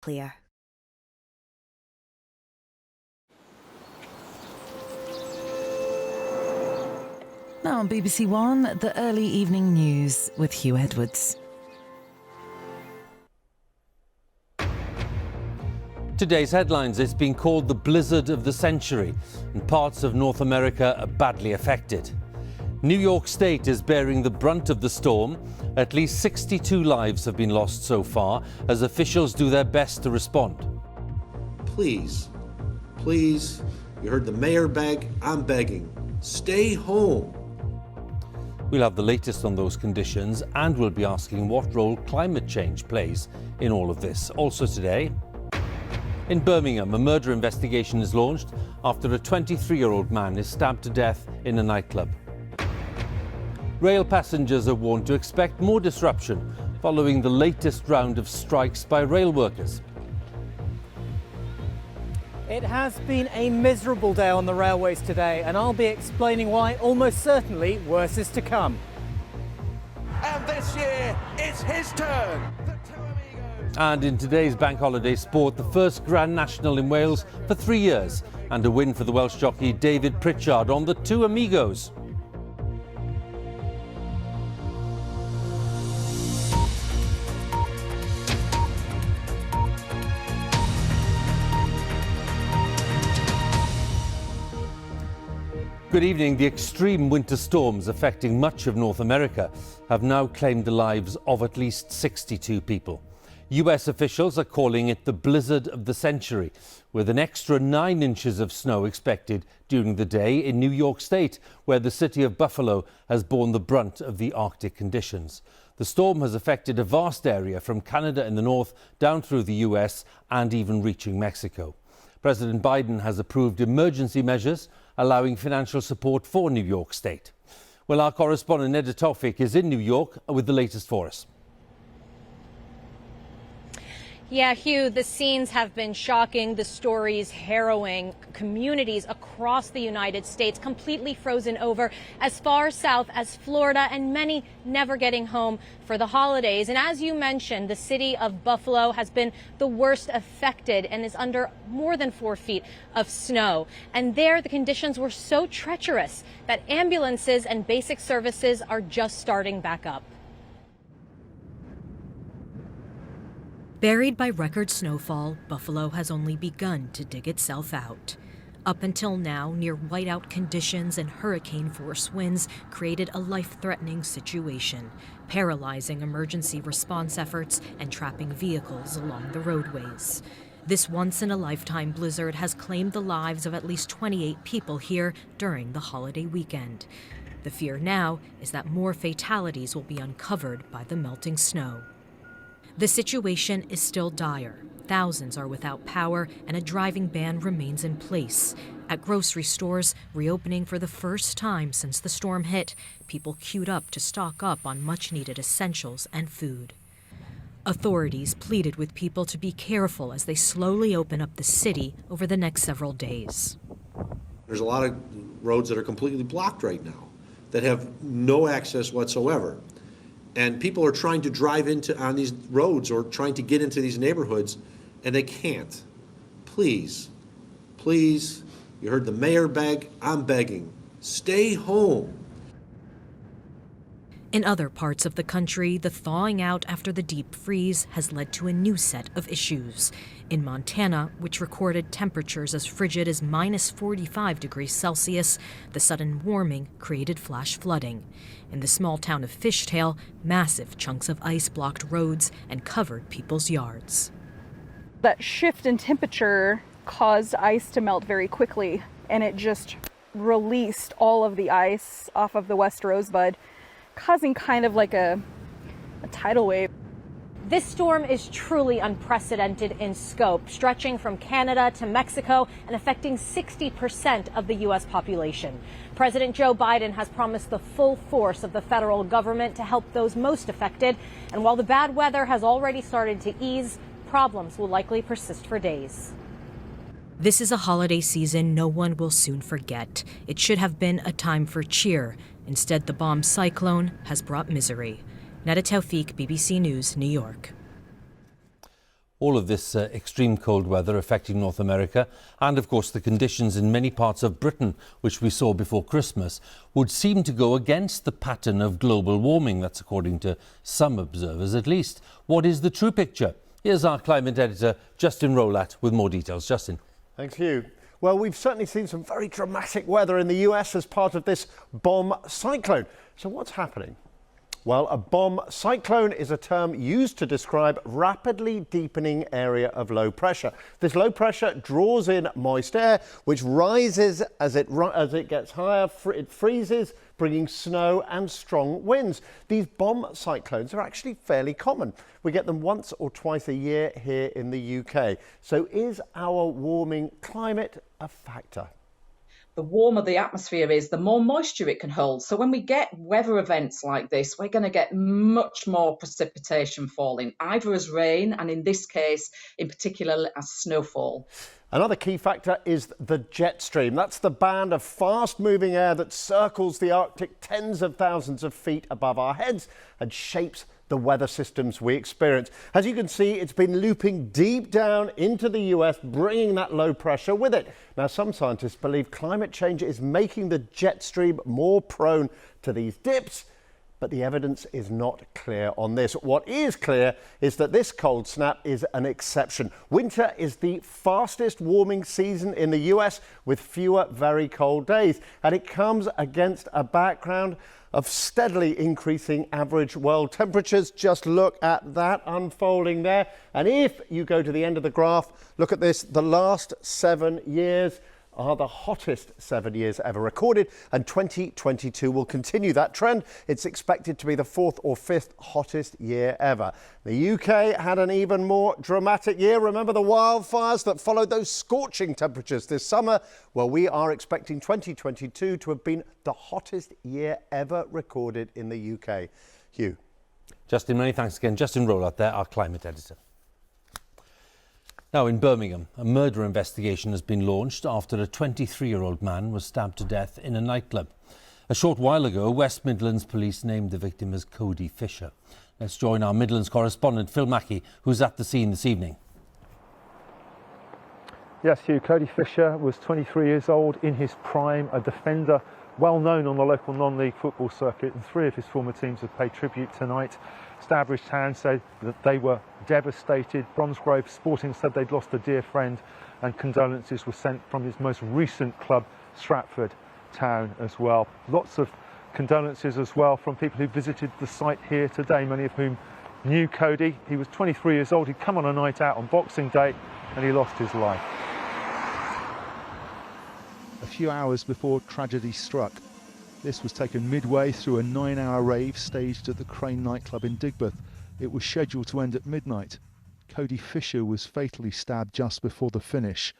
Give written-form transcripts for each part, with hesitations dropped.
clear. Now on BBC One, the early evening news with Huw Edwards. Today's headlines: it's been called the blizzard of the century, and parts of North America are badly affected. New York State is bearing the brunt of the storm. At least 62 lives have been lost so far as officials do their best to respond. Please, you heard the mayor beg, I'm begging. Stay home. We'll have the latest on those conditions, and we'll be asking what role climate change plays in all of this. Also today, in Birmingham, a murder investigation is launched after a 23-year-old man is stabbed to death in a nightclub. Rail passengers are warned to expect more disruption following the latest round of strikes by rail workers. It has been a miserable day on the railways today, and I'll be explaining why almost certainly worse is to come. And this year, it's his turn. The two amigos. And in today's bank holiday sport, the first Grand National in Wales for 3 years, and a win for the Welsh jockey David Pritchard on the Two Amigos. Good evening. The extreme winter storms affecting much of North America have now claimed the lives of at least 62 people. US officials are calling it the blizzard of the century, with an extra 9 inches of snow expected during the day in New York State, where the city of Buffalo has borne the brunt of the Arctic conditions. The storm has affected a vast area from Canada in the north down through the US and even reaching Mexico. President Biden has approved emergency measures allowing financial support for New York State. Well, our correspondent Neda Tawfik is in New York with the latest for us. Yeah, Huw, the scenes have been shocking, the stories harrowing. Communities across the United States completely frozen over as far south as Florida, and many never getting home for the holidays. And as you mentioned, the city of Buffalo has been the worst affected and is under more than 4 feet of snow. And there, the conditions were so treacherous that ambulances and basic services are just starting back up. Buried by record snowfall, Buffalo has only begun to dig itself out. Up until now, near whiteout conditions and hurricane-force winds created a life-threatening situation, paralyzing emergency response efforts and trapping vehicles along the roadways. This once-in-a-lifetime blizzard has claimed the lives of at least 28 people here during the holiday weekend. The fear now is that more fatalities will be uncovered by the melting snow. The situation is still dire. Thousands are without power, and a driving ban remains in place. At grocery stores, reopening for the first time since the storm hit, people queued up to stock up on much-needed essentials and food. Authorities pleaded with people to be careful as they slowly open up the city over the next several days. There's a lot of roads that are completely blocked right now that have no access whatsoever. And people are trying to drive on these roads or trying to get into these neighborhoods, and they can't. Please, you heard the mayor beg, I'm begging. Stay home. In other parts of the country, the thawing out after the deep freeze has led to a new set of issues. In Montana, which recorded temperatures as frigid as -45 degrees Celsius, the sudden warming created flash flooding. In the small town of Fishtail, massive chunks of ice blocked roads and covered people's yards. That shift in temperature caused ice to melt very quickly, and it just released all of the ice off of the West Rosebud, causing kind of like a tidal wave. This storm is truly unprecedented in scope, stretching from Canada to Mexico and affecting 60% of the U.S. population. President Joe Biden has promised the full force of the federal government to help those most affected. And while the bad weather has already started to ease, problems will likely persist for days. This is a holiday season no one will soon forget. It should have been a time for cheer. Instead, the bomb cyclone has brought misery. Neda Tawfik, BBC News, New York. All of this extreme cold weather affecting North America, and of course the conditions in many parts of Britain, which we saw before Christmas, would seem to go against the pattern of global warming. That's according to some observers at least. What is the true picture? Here's our climate editor, Justin Rowlatt, with more details. Justin. Thanks, Huw. Well, we've certainly seen some very dramatic weather in the US as part of this bomb cyclone. So what's happening? Well, a bomb cyclone is a term used to describe rapidly deepening area of low pressure. This low pressure draws in moist air, which rises as it gets higher. It freezes, bringing snow and strong winds. These bomb cyclones are actually fairly common. We get them once or twice a year here in the UK. So is our warming climate a factor? The warmer the atmosphere is, the more moisture it can hold. So when we get weather events like this, we're going to get much more precipitation falling, either as rain and in this case, in particular, as snowfall. Another key factor is the jet stream. That's the band of fast-moving air that circles the Arctic tens of thousands of feet above our heads and shapes the weather systems we experience. As you can see, it's been looping deep down into the US, bringing that low pressure with it. Now, some scientists believe climate change is making the jet stream more prone to these dips, but the evidence is not clear on this. What is clear is that this cold snap is an exception. Winter is the fastest warming season in the US with fewer very cold days, and it comes against a background of steadily increasing average world temperatures. Just look at that unfolding there. And if you go to the end of the graph, look at this. The last 7 years are the hottest 7 years ever recorded, and 2022 will continue that trend. It's expected to be the 4th or 5th hottest year ever. The UK had an even more dramatic year. Remember the wildfires that followed those scorching temperatures this summer? Well, we are expecting 2022 to have been the hottest year ever recorded in the UK. Huw. Justin, many thanks again. Justin Rowlatt there, our climate editor. Now, in Birmingham, a murder investigation has been launched after a 23-year-old man was stabbed to death in a nightclub. A short while ago, West Midlands Police named the victim as Cody Fisher. Let's join our Midlands correspondent, Phil Mackey, who's at the scene this evening. Yes, Huw, Cody Fisher was 23 years old, in his prime, a defender well known on the local non-league football circuit, and 3 of his former teams have paid tribute tonight. Starbridge Town said that they were devastated. Bromsgrove Sporting said they'd lost a dear friend, and condolences were sent from his most recent club, Stratford Town, as well. Lots of condolences as well from people who visited the site here today, many of whom knew Cody. He was 23 years old. He'd come on a night out on Boxing Day and he lost his life. A few hours before tragedy struck, this was taken midway through a 9-hour rave staged at the Crane nightclub in Digbeth. It was scheduled to end at midnight. Cody Fisher was fatally stabbed just before the finish.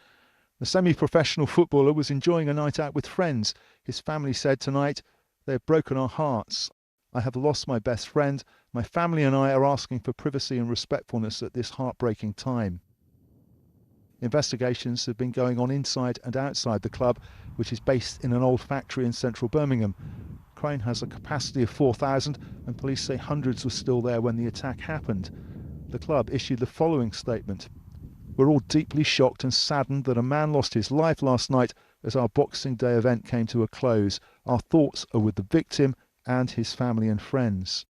The semi-professional footballer was enjoying a night out with friends. His family said tonight, "They have broken our hearts. I have lost my best friend. My family and I are asking for privacy and respectfulness at this heartbreaking time." Investigations have been going on inside and outside the club, which is based in an old factory in central Birmingham. Crane has a capacity of 4,000 and police say hundreds were still there when the attack happened. The club issued the following statement: "We're all deeply shocked and saddened that a man lost his life last night as our Boxing Day event came to a close. Our thoughts are with the victim and his family and friends.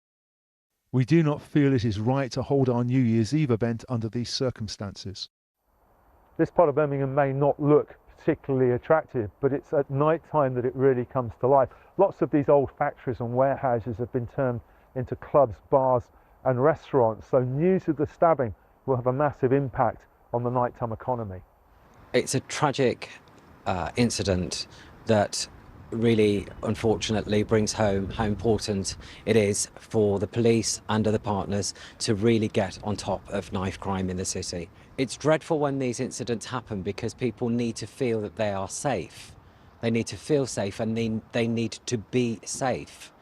We do not feel it is right to hold our New Year's Eve event under these circumstances." This part of Birmingham may not look particularly attractive, but it's at night time that it really comes to life. Lots of these old factories and warehouses have been turned into clubs, bars and restaurants, so news of the stabbing will have a massive impact on the nighttime economy. It's a tragic incident that really, unfortunately, brings home how important it is for the police and other partners to really get on top of knife crime in the city. It's dreadful when these incidents happen because people need to feel that they are safe. They need to feel safe and they need to be safe.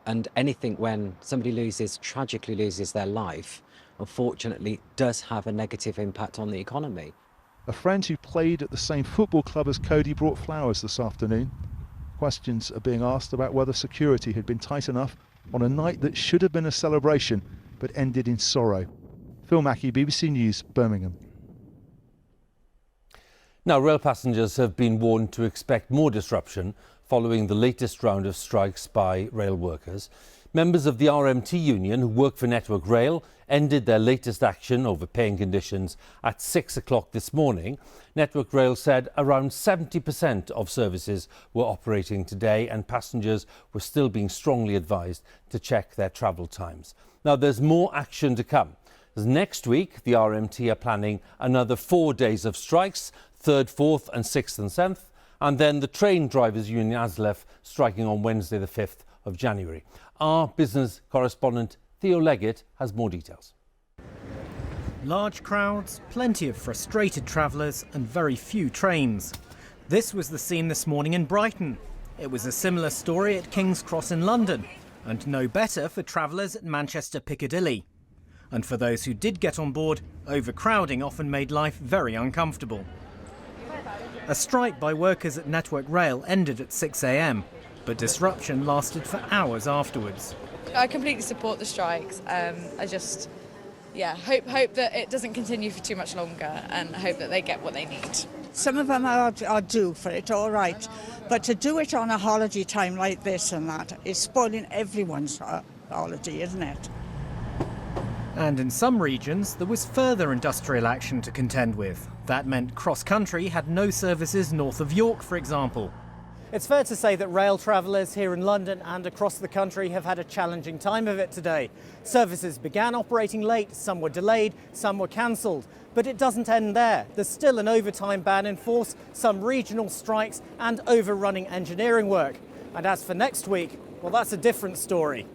And anything when somebody tragically loses their life, unfortunately, does have a negative impact on the economy. A friend who played at the same football club as Cody brought flowers this afternoon. Questions are being asked about whether security had been tight enough on a night that should have been a celebration but ended in sorrow. Phil Mackey, BBC News, Birmingham. Now, rail passengers have been warned to expect more disruption following the latest round of strikes by rail workers. Members of the RMT union who work for Network Rail ended their latest action over pay and conditions at 6 o'clock this morning. Network Rail said around 70% of services were operating today and passengers were still being strongly advised to check their travel times. Now, there's more action to come. As next week, the RMT are planning another 4 days of strikes, 3rd, 4th and 6th and 7th, and then the train drivers union ASLEF striking on Wednesday the 5th of January. Our business correspondent Theo Leggett has more details. Large crowds, plenty of frustrated travellers and very few trains. This was the scene this morning in Brighton. It was a similar story at King's Cross in London, and no better for travellers at Manchester Piccadilly. And for those who did get on board, overcrowding often made life very uncomfortable. A strike by workers at Network Rail ended at 6 a.m, but disruption lasted for hours afterwards. I completely support the strikes. I just, hope that it doesn't continue for too much longer and hope that they get what they need. Some of them are due for it, all right, but to do it on a holiday time like this and that is spoiling everyone's holiday, isn't it? And in some regions, there was further industrial action to contend with. That meant cross-country had no services north of York, for example. It's fair to say that rail travellers here in London and across the country have had a challenging time of it today. Services began operating late, some were delayed, some were cancelled. But it doesn't end there. There's still an overtime ban in force, some regional strikes and overrunning engineering work. And as for next week, well, that's a different story.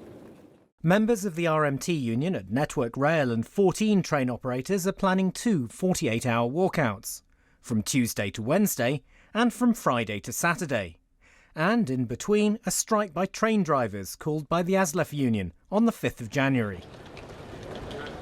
Members of the RMT union at Network Rail and 14 train operators are planning 2 48-hour walkouts, from Tuesday to Wednesday and from Friday to Saturday. And in between, a strike by train drivers called by the ASLEF union on the 5th of January.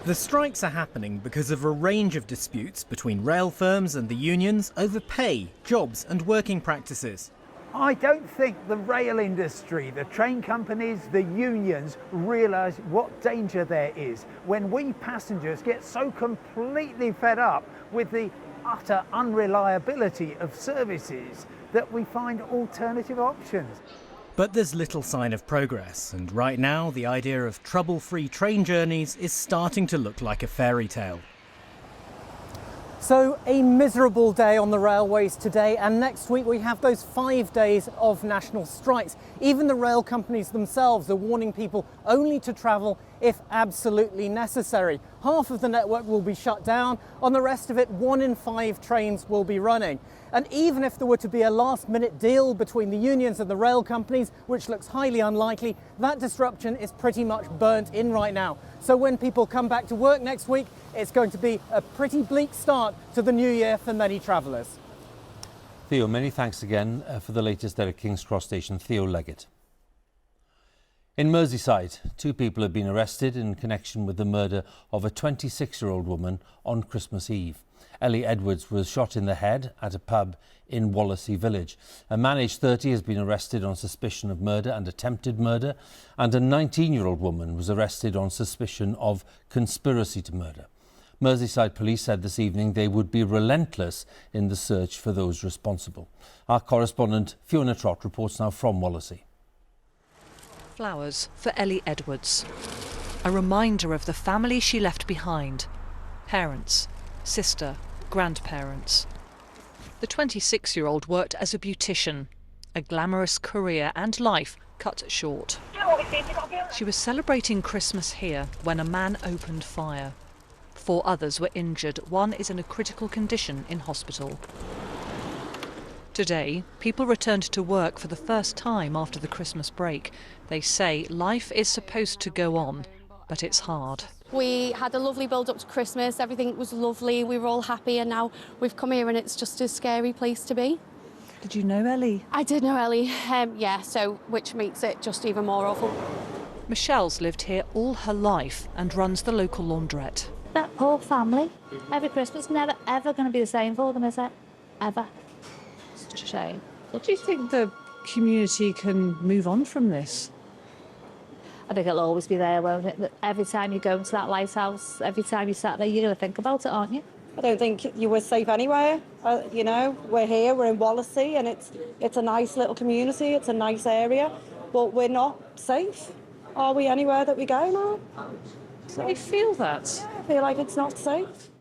The strikes are happening because of a range of disputes between rail firms and the unions over pay, jobs and working practices. I don't think the rail industry, the train companies, the unions realise what danger there is when we passengers get so completely fed up with the utter unreliability of services that we find alternative options. But there's little sign of progress, and right now the idea of trouble-free train journeys is starting to look like a fairy tale. So a miserable day on the railways today, and next week we have those 5 days of national strikes. Even the rail companies themselves are warning people only to travel if absolutely necessary. Half of the network will be shut down. On the rest of it, 1 in 5 trains will be running. And even if there were to be a last-minute deal between the unions and the rail companies, which looks highly unlikely, that disruption is pretty much burnt in right now. So when people come back to work next week, it's going to be a pretty bleak start to the new year for many travellers. Theo, many thanks again for the latest there at King's Cross Station. Theo Leggett. In Merseyside, 2 people have been arrested in connection with the murder of a 26-year-old woman on Christmas Eve. Huw Edwards was shot in the head at a pub in Wallasey village. A man aged 30 has been arrested on suspicion of murder and attempted murder, and a 19-year-old woman was arrested on suspicion of conspiracy to murder. Merseyside police said this evening they would be relentless in the search for those responsible. Our correspondent Fiona Trott reports now from Wallasey. Flowers for Huw Edwards. A reminder of the family she left behind. Parents, sister, grandparents. The 26-year-old worked as a beautician. A glamorous career and life cut short. She was celebrating Christmas here when a man opened fire. 4 others were injured. 1 is in a critical condition in hospital. Today, people returned to work for the first time after the Christmas break. They say life is supposed to go on, but it's hard. We had a lovely build up to Christmas, everything was lovely, we were all happy, and now we've come here and it's just a scary place to be. Did you know Ellie? I did know Ellie, which makes it just even more awful. Michelle's lived here all her life and runs the local laundrette. That poor family, every Christmas, never ever going to be the same for them, is it? Ever. Such a shame. What do you think the community can move on from this? I think it'll always be there, won't it? Every time you go into that lighthouse, every time you sat there, you're going to think about it, aren't you? I don't think you were safe anywhere. You know, we're here, we're in Wallasey, and it's a nice little community, it's a nice area, but we're not safe. Are we anywhere that we go now? So you feel that? I feel like it's not safe.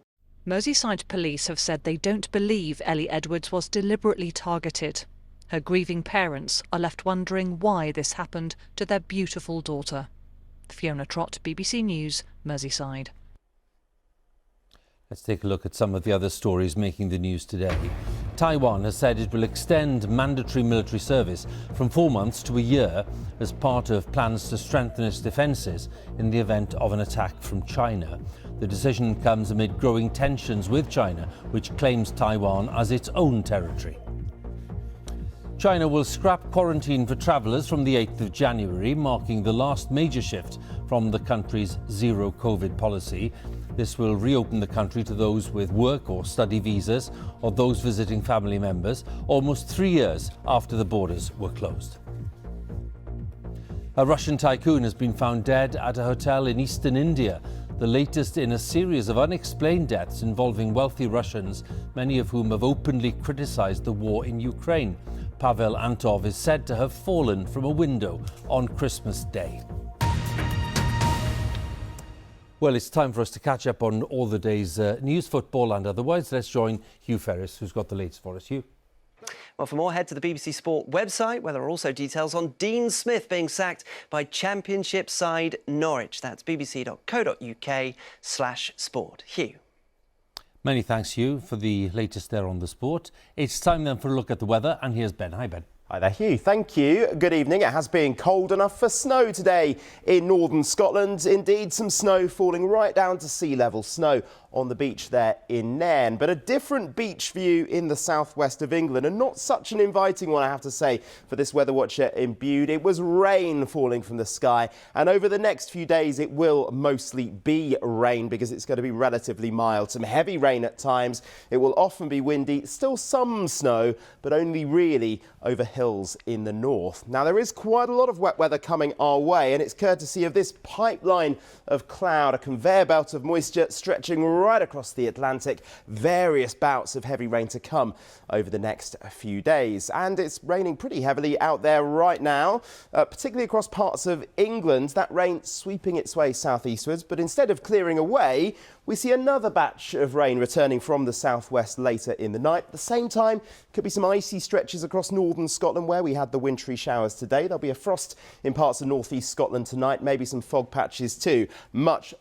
Merseyside police have said they don't believe Ellie Edwards was deliberately targeted. Her grieving parents are left wondering why this happened to their beautiful daughter. Fiona Trott, BBC News, Merseyside. Let's take a look at some of the other stories making the news today. Taiwan has said it will extend mandatory military service from 4 months to a year as part of plans to strengthen its defences in the event of an attack from China. The decision comes amid growing tensions with China, which claims Taiwan as its own territory. China will scrap quarantine for travellers from the 8th of January, marking the last major shift from the country's zero COVID policy. This will reopen the country to those with work or study visas or those visiting family members, almost 3 years after the borders were closed. A Russian tycoon has been found dead at a hotel in eastern India, the latest in a series of unexplained deaths involving wealthy Russians, many of whom have openly criticised the war in Ukraine. Pavel Antov is said to have fallen from a window on Christmas Day. Well, it's time for us to catch up on all the day's news, football and otherwise. Let's join Huw Ferris, who's got the latest for us. Huw. Well, for more, head to the BBC Sport website, where there are also details on Dean Smith being sacked by Championship side Norwich. That's bbc.co.uk/sport. Huw. Many thanks, Huw, for the latest there on the sport. It's time then for a look at the weather, and here's Ben. Hi, Ben. Hi there, Huw. Thank you. Good evening. It has been cold enough for snow today in northern Scotland. Indeed, some snow falling right down to sea level. Snow on the beach there in Nairn, but a different beach view in the southwest of England, and not such an inviting one, I have to say, for this weather watcher in Bude. It was rain falling from the sky, and over the next few days it will mostly be rain because it's going to be relatively mild. Some heavy rain at times. It will often be windy, still some snow, but only really over hills in the north. Now, there is quite a lot of wet weather coming our way, and it's courtesy of this pipeline of cloud, a conveyor belt of moisture stretching right across the Atlantic. Various bouts of heavy rain to come over the next few days. And it's raining pretty heavily out there right now, particularly across parts of England. That rain sweeping its way southeastwards, but instead of clearing away, we see another batch of rain returning from the southwest later in the night. At the same time, could be some icy stretches across northern Scotland where we had the wintry showers today. There'll be a frost in parts of northeast Scotland tonight, maybe some fog patches too. Much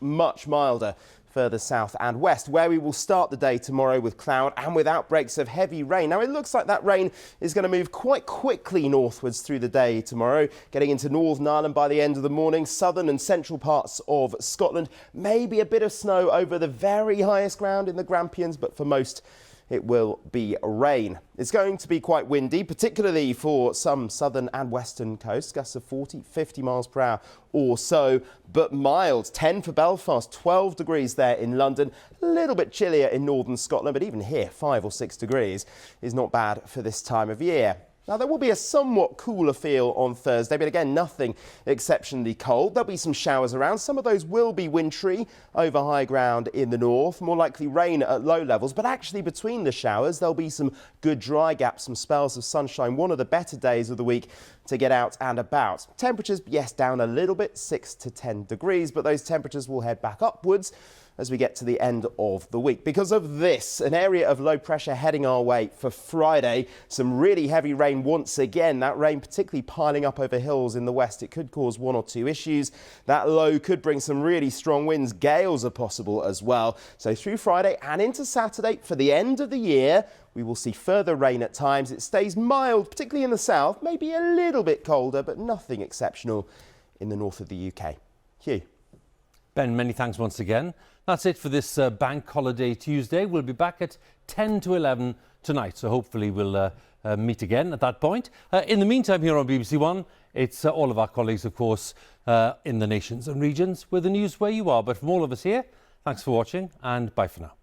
milder further south and west, where we will start the day tomorrow with cloud and with outbreaks of heavy rain. Now, it looks like that rain is going to move quite quickly northwards through the day tomorrow, getting into Northern Ireland by the end of the morning, southern and central parts of Scotland. Maybe a bit of snow over the very highest ground in the Grampians, but for most it will be rain. It's going to be quite windy, particularly for some southern and western coasts, gusts of 40, 50 miles per hour or so, but mild. 10 for Belfast, 12 degrees there in London, a little bit chillier in northern Scotland, but even here, 5 or 6 degrees is not bad for this time of year. Now, there will be a somewhat cooler feel on Thursday, but again, nothing exceptionally cold. There'll be some showers around. Some of those will be wintry over high ground in the north, more likely rain at low levels, but actually between the showers, there'll be some good dry gaps, some spells of sunshine. One of the better days of the week to get out and about. Temperatures, yes, down a little bit, 6 to 10 degrees, but those temperatures will head back upwards as we get to the end of the week. Because of this, an area of low pressure heading our way for Friday. Some really heavy rain once again. That rain particularly piling up over hills in the west. It could cause 1 or 2 issues. That low could bring some really strong winds. Gales are possible as well. So through Friday and into Saturday for the end of the year, we will see further rain at times. It stays mild, particularly in the south, maybe a little bit colder, but nothing exceptional in the north of the UK. Huw. Ben, many thanks once again. That's it for this Bank Holiday Tuesday. We'll be back at 10 to 11 tonight, so hopefully we'll meet again at that point. In the meantime, here on BBC One, it's all of our colleagues, of course, in the nations and regions with the news where you are. But from all of us here, thanks for watching and bye for now.